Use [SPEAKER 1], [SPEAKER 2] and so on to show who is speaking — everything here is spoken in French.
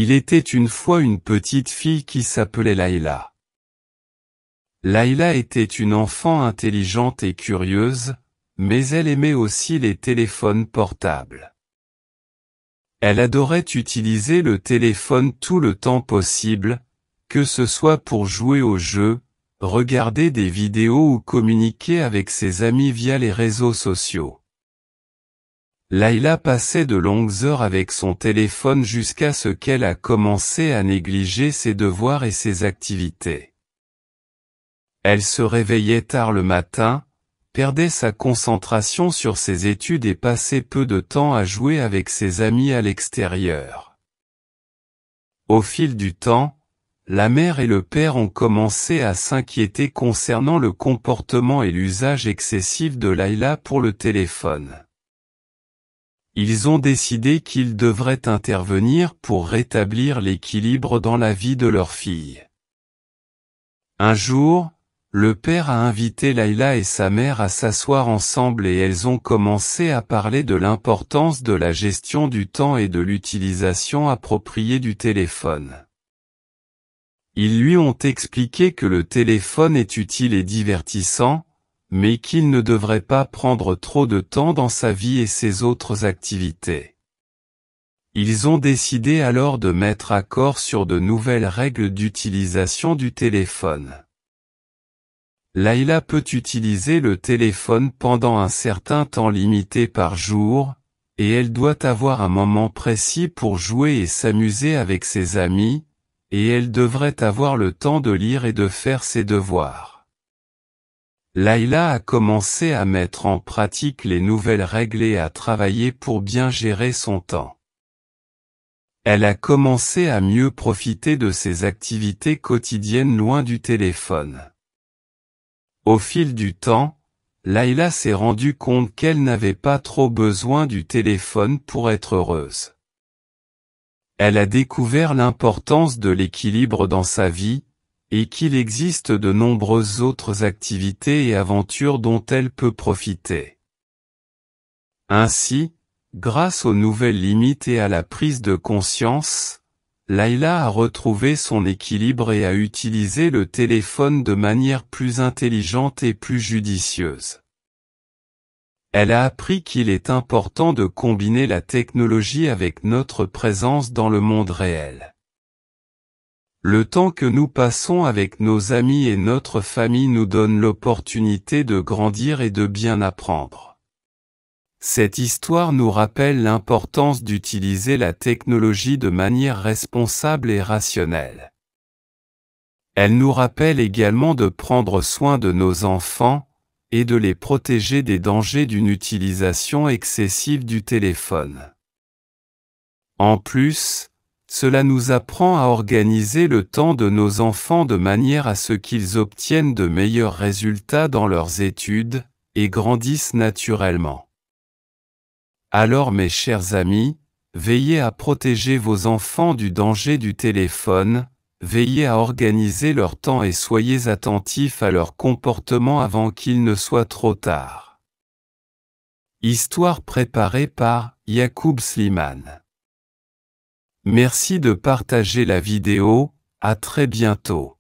[SPEAKER 1] Il était une fois une petite fille qui s'appelait Layla. Layla était une enfant intelligente et curieuse, mais elle aimait aussi les téléphones portables. Elle adorait utiliser le téléphone tout le temps possible, que ce soit pour jouer aux jeux, regarder des vidéos ou communiquer avec ses amis via les réseaux sociaux. Layla passait de longues heures avec son téléphone jusqu'à ce qu'elle a commencé à négliger ses devoirs et ses activités. Elle se réveillait tard le matin, perdait sa concentration sur ses études et passait peu de temps à jouer avec ses amis à l'extérieur. Au fil du temps, la mère et le père ont commencé à s'inquiéter concernant le comportement et l'usage excessif de Layla pour le téléphone. Ils ont décidé qu'ils devraient intervenir pour rétablir l'équilibre dans la vie de leur fille. Un jour, le père a invité Layla et sa mère à s'asseoir ensemble et elles ont commencé à parler de l'importance de la gestion du temps et de l'utilisation appropriée du téléphone. Ils lui ont expliqué que le téléphone est utile et divertissant, mais qu'il ne devrait pas prendre trop de temps dans sa vie et ses autres activités. Ils ont décidé alors de mettre accord sur de nouvelles règles d'utilisation du téléphone. Layla peut utiliser le téléphone pendant un certain temps limité par jour, et elle doit avoir un moment précis pour jouer et s'amuser avec ses amis, et elle devrait avoir le temps de lire et de faire ses devoirs. Layla a commencé à mettre en pratique les nouvelles règles et à travailler pour bien gérer son temps. Elle a commencé à mieux profiter de ses activités quotidiennes loin du téléphone. Au fil du temps, Layla s'est rendue compte qu'elle n'avait pas trop besoin du téléphone pour être heureuse. Elle a découvert l'importance de l'équilibre dans sa vie, et qu'il existe de nombreuses autres activités et aventures dont elle peut profiter. Ainsi, grâce aux nouvelles limites et à la prise de conscience, Layla a retrouvé son équilibre et a utilisé le téléphone de manière plus intelligente et plus judicieuse. Elle a appris qu'il est important de combiner la technologie avec notre présence dans le monde réel. Le temps que nous passons avec nos amis et notre famille nous donne l'opportunité de grandir et de bien apprendre. Cette histoire nous rappelle l'importance d'utiliser la technologie de manière responsable et rationnelle. Elle nous rappelle également de prendre soin de nos enfants, et de les protéger des dangers d'une utilisation excessive du téléphone. En plus, cela nous apprend à organiser le temps de nos enfants de manière à ce qu'ils obtiennent de meilleurs résultats dans leurs études, et grandissent naturellement. Alors mes chers amis, veillez à protéger vos enfants du danger du téléphone, veillez à organiser leur temps et soyez attentifs à leur comportement avant qu'il ne soit trop tard. Histoire préparée par Yacoub Slimane. Merci de partager la vidéo, à très bientôt.